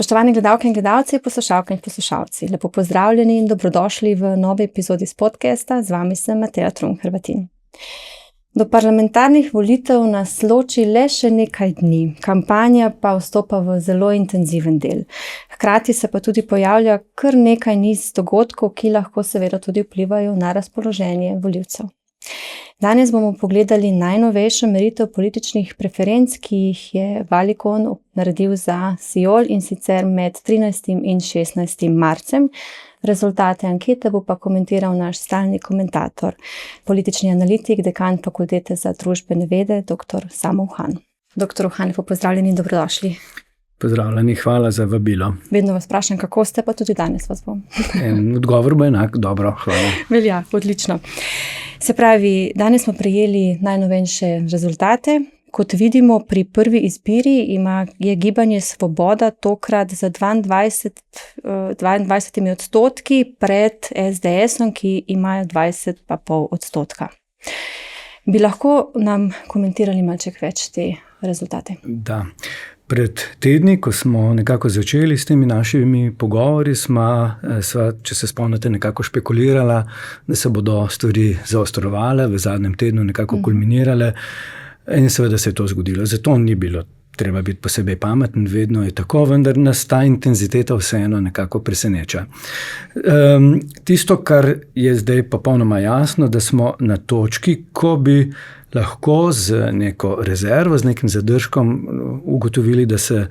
Spoštovani gledalke in gledalci, poslušalke in poslušalci, lepo pozdravljeni in dobrodošli v novi epizodi s podcasta. Z vami sem Mateja Trunk-Hrvatin. Do parlamentarnih volitev nas loči le še nekaj dni, kampanja pa vstopa v zelo intenziven del. Hkrati se pa tudi pojavlja kar nekaj niz dogodkov, ki lahko seveda tudi vplivajo na razpoloženje volivcev. Danes bomo pogledali najnovejšo meritev političnih preferenc, ki jih je Valicon naredil za Siol, in sicer med 13. in 16. marcem. Rezultate ankete bo pa komentiral naš stalni komentator, politični analitik, dekan Fakultete za družbene vede, dr. Samo Uhan. Dr. Uhan, lepo pozdravljeni in dobrodošli. Pozdravljeni, hvala za vabilo. Vedno vas vprašam, kako ste, pa tudi danes vas bom. Odgovor bo enak, dobro, hvala. Velja, odlično. Se pravi, danes smo prejeli najnovejše rezultate. Kot vidimo, pri prvi izbiri je Gibanje Svoboda tokrat za 22 odstotki pred SDS-om, ki imajo 20,5 odstotka. Bi lahko nam komentirali malček več te rezultate? Da. Pred tedni, ko smo nekako začeli s temi našimi pogovori, sva, če se spomnite, nekako špekulirala, da se bodo stvari zaostrovale, v zadnjem tednu nekako kulminirale, in seveda se je to zgodilo. Zato ni bilo treba biti posebej pameten, vedno je tako, vendar nas ta intenziteta vseeno nekako preseneča. Tisto, kar je zdaj popolnoma jasno, da smo na točki, ko bi lahko z neko rezervo, z nekim zadržkom ugotovili, da se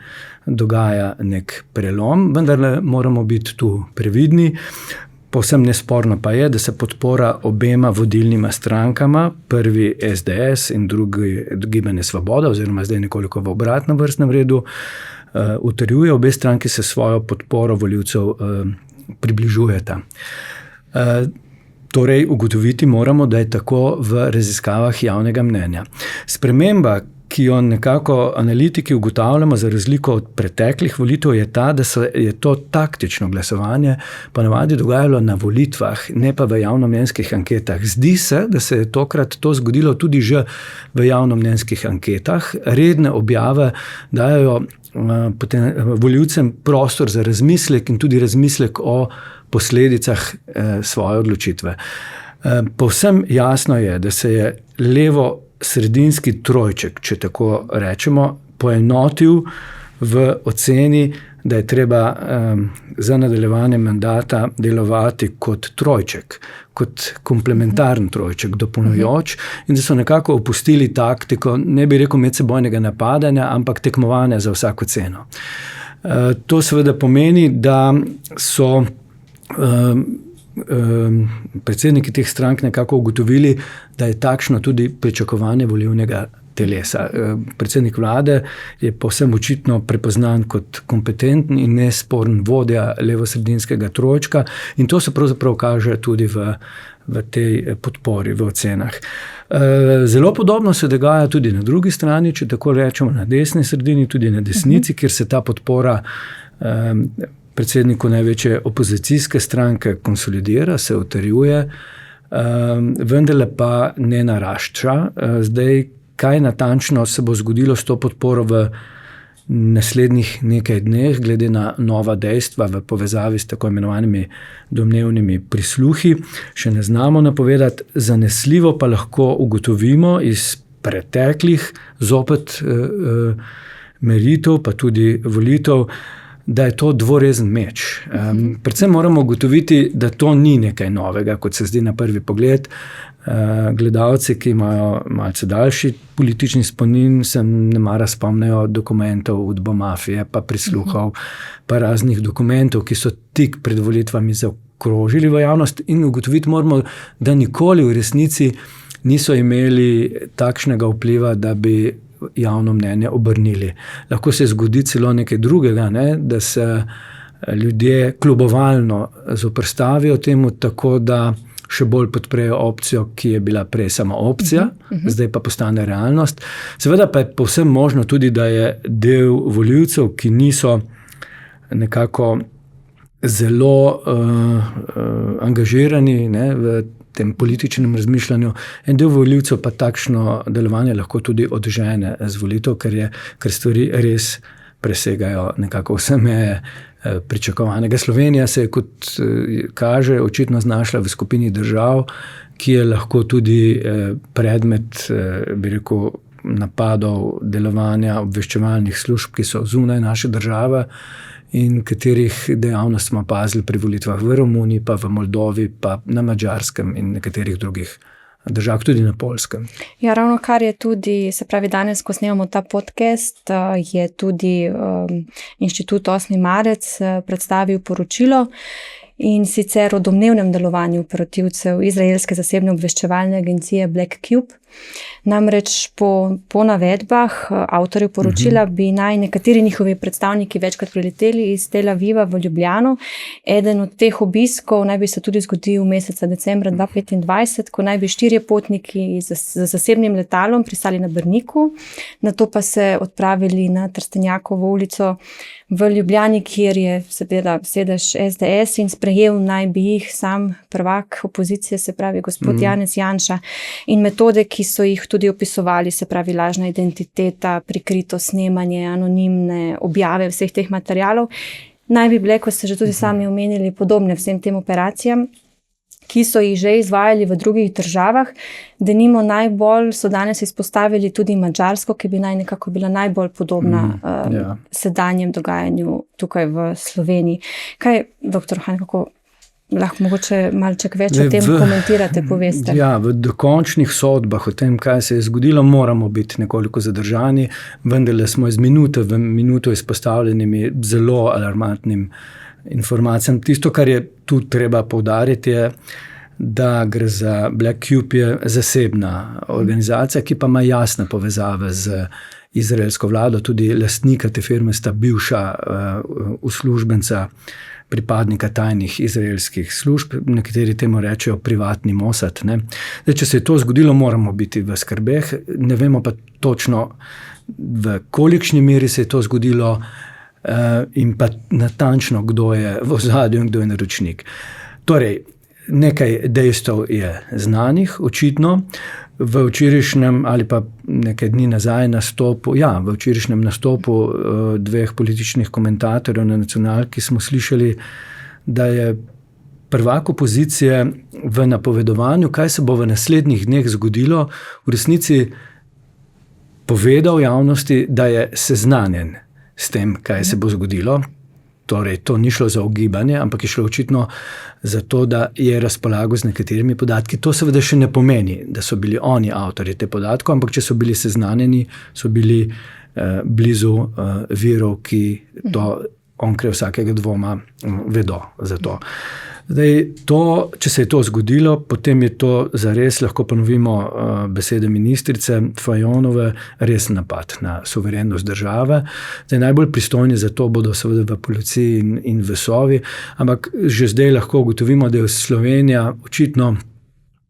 dogaja nek prelom, vendar moramo biti tu previdni. Povsem nesporno pa je, da se podpora obema vodilnima strankama, prvi SDS in drugi Gibanje Svoboda, oziroma zdaj nekoliko v obratnem vrstnem redu, utrjuje. Obe stranki se svojo podporo volivcev približujeta. Torej, ugotoviti moramo, da je tako v raziskavah javnega mnenja. Sprememba, ki jo nekako analitiki ugotavljamo za razliko od preteklih volitev, je ta, da se je to taktično glasovanje ponavadi dogajalo na volitvah, ne pa v javnomnenjskih anketah. Zdi se, da se je tokrat to zgodilo tudi že v javnomnenjskih anketah. Redne objave dajo potem volivcem prostor za razmislek in tudi razmislek o posledicah svoje odločitve. Povsem jasno je, da se je levo-sredinski trojček, če tako rečemo, poenotil v oceni, da je treba za nadaljevanje mandata delovati kot trojček, kot komplementaren trojček, dopolnjujoč, in da so nekako opustili taktiko, ne bi rekel medsebojnega napadanja, ampak tekmovanja za vsako ceno. To seveda pomeni, da so predsedniki teh strank nekako ugotovili, da je takšno tudi pričakovanje volilnega telesa. Predsednik vlade je povsem očitno prepoznan kot kompetenten in nesporen vodja levosredinskega trojčka, in to se pravzaprav kaže tudi v tej podpori, v ocenah. Zelo podobno se dogaja tudi na drugi strani, če tako rečemo, na desni sredini, tudi na desnici, kjer se ta podpora predsedniku največje opozicijske stranke konsolidira, se utrjuje, vendarle pa ne narašča. Zdaj, kaj natančno se bo zgodilo s to podporo v naslednjih nekaj dneh, glede na nova dejstva v povezavi s tako imenovanimi domnevnimi prisluhi, še ne znamo napovedati. Zanesljivo pa lahko ugotovimo iz preteklih zopet meritev, pa tudi volitev, da je to dvorezen meč. Predvsem moramo ugotoviti, da to ni nekaj novega, kot se zdi na prvi pogled. Gledalci, ki imajo malce daljši politični spomin, se nemara spomnejo dokumentov udbomafije, pa prisluhov, pa raznih dokumentov, ki so tik pred volitvami zaokrožili v javnost, in ugotoviti moramo, da nikoli v resnici niso imeli takšnega vpliva, da bi javno mnenje obrnili. Lahko se zgodi celo nekaj drugega, da se ljudje klubovalno zoperstavijo temu, tako da še bolj podprejo opcijo, ki je bila prej samo opcija, zdaj pa postane realnost. Seveda pa je povsem možno tudi, da je del volivcev, ki niso nekako zelo angažirani v tem političnem razmišljanju, en del volivcev pa takšno delovanje lahko tudi odžene z volitev, ker stvari res presegajo nekako vse meje pričakovanega. Slovenija se je, kot kaže, očitno znašla v skupini držav, ki je lahko tudi predmet, bi rekel, napadov delovanja obveščevalnih služb, ki so zunaj naše države in katerih dejavnost smo opazili pri volitvah v Romuniji, pa v Moldovi, pa na Madžarskem in nekaterih drugih držav, tudi na Poljskem. Ja, ravno kar je tudi, se pravi, danes, ko snemamo ta podcast, je tudi Inštitut 8. marec predstavil poročilo, in sicer o domnevnem delovanju operativcev izraelske zasebne obveščevalne agencije Black Cube. Namreč po navedbah avtorjev poročila bi naj nekateri njihovi predstavniki večkrat prileteli iz Tel Aviva v Ljubljano. Eden od teh obiskov naj bi se tudi zgodil meseca decembra 2025, ko naj bi 4 potniki z zasebnim letalom pristali na Brniku, nato pa se odpravili na Trstenjakovo ulico v Ljubljani, kjer je seveda sedež SDS, in sprejel naj bi jih sam prvak opozicije, se pravi gospod Janez Janša, in metode, ki so jih tudi opisovali, se pravi lažna identiteta, prikrito snemanje, anonimne objave vseh teh materialov, naj bi bile, kot ste že tudi sami omenili, podobne vsem tem operacijam, ki so jih že izvajali v drugih državah. Denimo najbolj so danes izpostavili tudi Madžarsko, ki bi naj nekako bila najbolj podobna sedanjem dogajanju tukaj v Sloveniji. Kaj, dr. Han, kako lahko mogoče malček več o tem komentirate, poveste? Ja, v dokončnih sodbah o tem, kaj se je zgodilo, moramo biti nekoliko zadržani, vendarle smo iz minute v minuto izpostavljenimi zelo alarmantnim informacijam. Tisto, kar je tu treba poudariti, je, da gre za Black Cube, je zasebna organizacija, ki pa ima jasne povezave z izraelsko vlado. Tudi lastnika te firme sta bivša uslužbenca pripadnika tajnih izraelskih služb, nekateri temu rečejo privatni Mossad. Zdaj, če se je to zgodilo, moramo biti v skrbeh. Ne vemo pa točno, v kolikšni meri se je to zgodilo, in pa natančno, kdo je v ozadju in kdo je naročnik. Torej, nekaj dejstev je znanih, očitno. V včerajšnjem ali pa nekaj dni nazaj v včerajšnjem nastopu 2 političnih komentatorjev na nacionalki smo slišali, da je prvak opozicije v napovedovanju, kaj se bo v naslednjih dneh zgodilo, v resnici povedal javnosti, da je seznanjen s tem, kaj se bo zgodilo. Torej, to ni šlo za ugibanje, ampak je šlo očitno za to, da je razpolagal z nekaterimi podatki. To seveda še ne pomeni, da so bili oni avtorji te podatkov, ampak če so bili seznanjeni, so bili blizu virov, ki to onkraj vsakega dvoma vedo za to. Zdaj, če se je to zgodilo, potem je to zares, lahko ponovimo besede ministrice Fajonove, res napad na suverenost države. Zdaj, najbolj pristojni za to bodo seveda v policiji in v Sovi, ampak že zdaj lahko ugotovimo, da je Slovenija očitno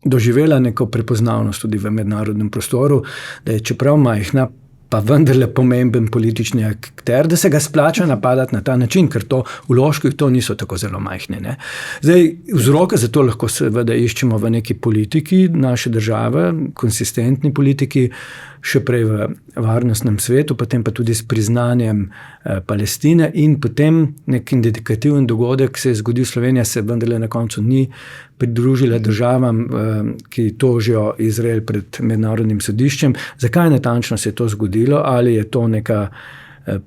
doživela neko prepoznavnost tudi v mednarodnem prostoru, da je čeprav majhna, pa vendarle pomemben politični akter, da se ga splača napadati na ta način, ker to vložki to niso tako zelo majhne. Zdaj, vzroke za to lahko seveda iščemo v neki politiki naše države, konsistentni politiki, še prej v varnostnem svetu, potem pa tudi s priznanjem Palestine, in potem nek indikativen dogodek se je zgodil. Slovenija se vendarle na koncu ni pridružila državam, ki tožijo Izrael pred mednarodnim sodiščem. Zakaj natančno se je to zgodilo? Ali je to neka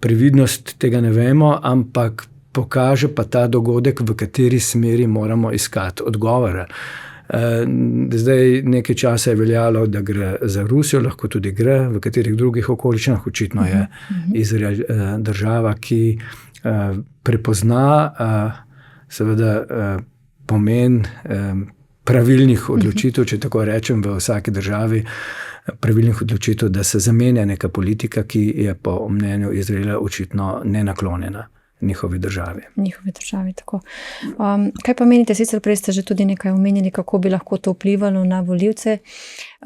previdnost, tega ne vemo, ampak pokaže pa ta dogodek, v kateri smeri moramo iskati odgovore. Zdaj, nekaj časa je veljalo, da gre za Rusijo, lahko tudi gre, v katerih drugih okoliščinah. Očitno je Izrael država, ki prepozna seveda pomen pravilnih odločitev, če tako rečem, v vsaki državi, pravilnih odločitev, da se zamenja neka politika, ki je po mnenju Izraela očitno nenaklonjena njihovi državi. Tako. Kaj pa menite, sicer prej ste že tudi nekaj omenili, kako bi lahko to vplivalo na volivce?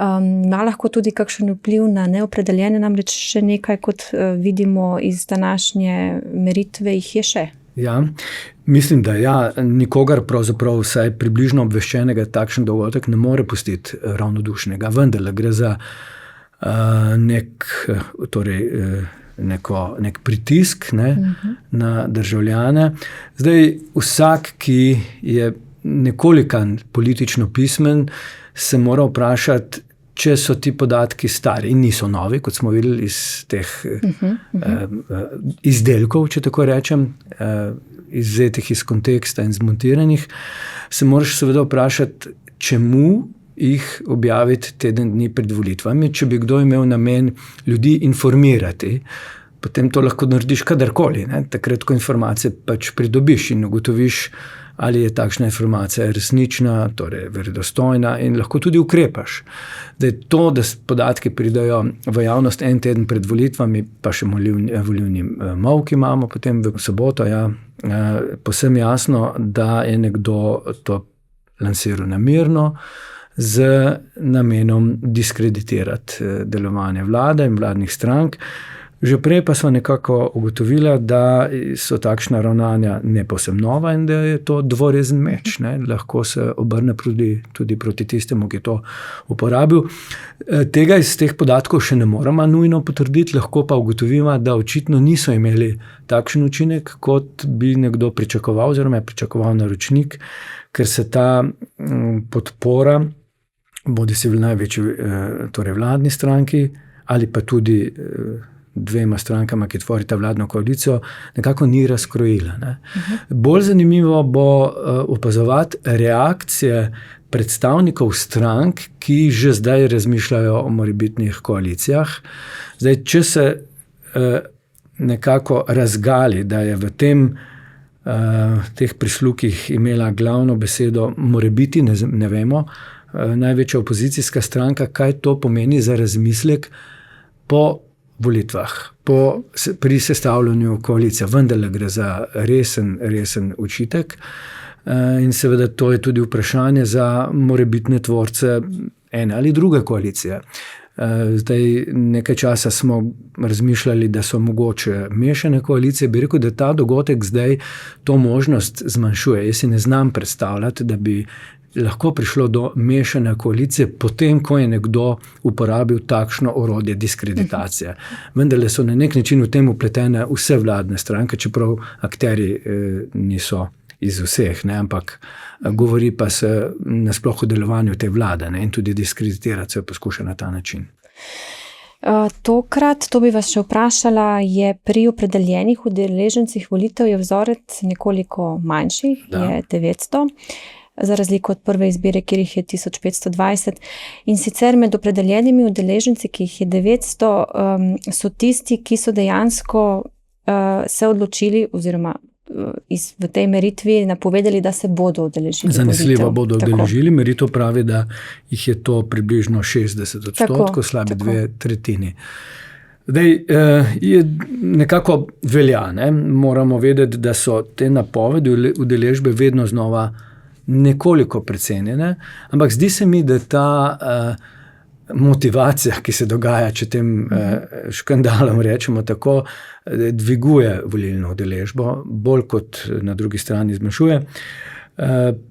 Ima lahko tudi kakšen vpliv na neopredeljene, namreč še nekaj, kot vidimo iz današnje meritve, jih je še? Ja, mislim, da nikogar pravzaprav vsaj približno obveščenega takšen dogodek ne more pustiti ravnodušnega. Vendarle gre za nek pritisk na državljane. Zdaj, vsak, ki je nekoliko politično pismen, se mora vprašati, če so ti podatki stari in niso novi, kot smo videli iz teh izdelkov, če tako rečem, izvzetih iz konteksta in zmontiranih, se moraš seveda vprašati, čemu jih objaviti teden dni pred volitvami. Če bi kdo imel namen ljudi informirati, potem to lahko narediš kadarkoli. Takrat, ko informacije pač pridobiš in ugotoviš, ali je takšna informacija resnična, torej verodostojna in lahko tudi ukrepaš. Da je to, da podatki pridajo v javnost en teden pred volitvami, pa še volilni molk imamo, potem v soboto, povsem jasno, da je nekdo to lansiral namerno z namenom diskreditirati delovanje vlade in vladnih strank. Že prej pa smo nekako ugotovili, da so takšna ravnanja ne povsem nova in da je to dvorezen meč. Lahko se obrne tudi proti tistemu, ki je to uporabil. Tega iz teh podatkov še ne moramo nujno potrditi, lahko pa ugotovimo, da očitno niso imeli takšen učinek, kot bi nekdo pričakoval, oziroma je pričakoval naročnik, ker se ta podpora, bodisi v največji torej vladni stranki ali pa tudi dvema strankama, ki tvorita vladno koalicijo, nekako ni razkrojila. Bolj zanimivo bo opazovati reakcije predstavnikov strank, ki že zdaj razmišljajo o morebitnih koalicijah. Zdaj, če se nekako razgali, da je v teh prislukih imela glavno besedo morebiti, ne vemo, največja opozicijska stranka, kaj to pomeni za razmislek po volitvah, pri sestavljanju koalicije. Vendarle gre za resen očitek in seveda to je tudi vprašanje za morebitne tvorce ene ali druge koalicije. Zdaj, nekaj časa smo razmišljali, da so mogoče mešane koalicije. Bi rekel, da ta dogodek zdaj to možnost zmanjšuje. Jaz si ne znam predstavljati, da bi lahko prišlo do mešane koalicije, potem, ko je nekdo uporabil takšno orodje diskreditacije. Vendarle so na nek način v tem vpletene vse vladne stranke, čeprav akterji niso iz vseh, ampak govori pa se nasploh o delovanju te vlade in tudi diskreditirati se poskuša na ta način. Tokrat, to bi vas še vprašala, je pri opredeljenih udeležencih volitev je vzorec nekoliko manjši, je 900. Za razliko od prve izbire, kjer jih je 1520. In sicer med opredeljenimi udeleženci, ki jih je 900, so tisti, ki so dejansko se odločili oziroma v tej meritvi napovedali, da se bodo udeležili. Zanesljivo bodo udeležili. Meritev pravi, da jih je to približno 60%, slabi 2/3. Zdaj, je nekako velja. Moramo vedeti, da so te napovedi udeležbe vedno znova nekoliko precenjene, ampak zdi se mi, da ta motivacija, ki se dogaja, če tem škandalom rečemo tako, dviguje volilno udeležbo, bolj kot na drugi strani zmanjšuje.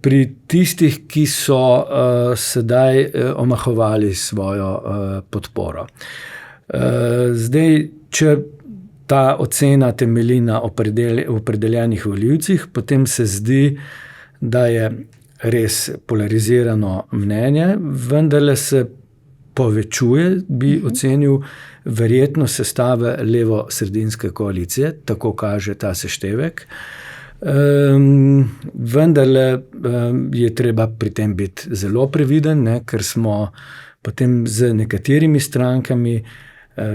Pri tistih, ki so sedaj omahovali svojo podporo. Zdaj, če ta ocena temelji na opredeljenih volivcih, potem se zdi, da je res polarizirano mnenje, vendarle se povečuje, bi ocenil, verjetno sestave levo-sredinske koalicije, tako kaže ta seštevek. Vendarle je treba pri tem biti zelo previden, ker smo potem z nekaterimi strankami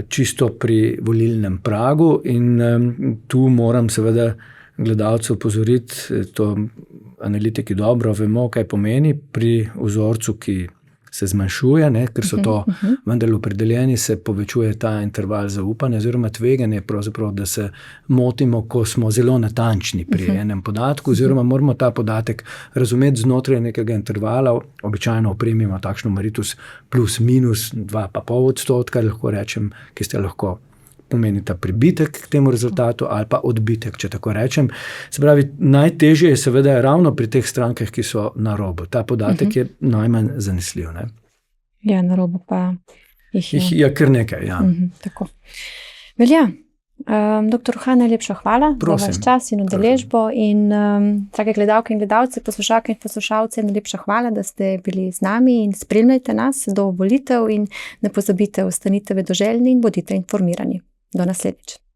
čisto pri volilnem pragu in tu moram seveda gledalcev opozoriti, to analitiki dobro vemo, kaj pomeni pri vzorcu, ki se zmanjšuje, ker so to vendarle opredeljeni, se povečuje ta interval zaupanja oziroma tveganje, pravzaprav, da se motimo, ko smo zelo natančni pri enem podatku, oziroma moramo ta podatek razumeti znotraj nekega intervala, običajno opremimo takšno meritev plus minus 2,5%, lahko rečem, ki ste lahko pomenita pribitek k temu rezultatu ali pa odbitek, če tako rečem. Se pravi, najtežje je seveda ravno pri teh strankah, ki so na robu. Ta podatek je najmanj zanesljiv. Ja, na robu pa jih je. Je kar nekaj, ja. Tako. Velja. Dr. Uhan, najlepša hvala za vaš čas in udeležbo. In drage gledalke in gledalci, poslušalke in poslušalce, najlepša hvala, da ste bili z nami in spremljajte nas do volitev in ne pozabite, ostanite vedoželjni in bodite informirani. Do naslednjič.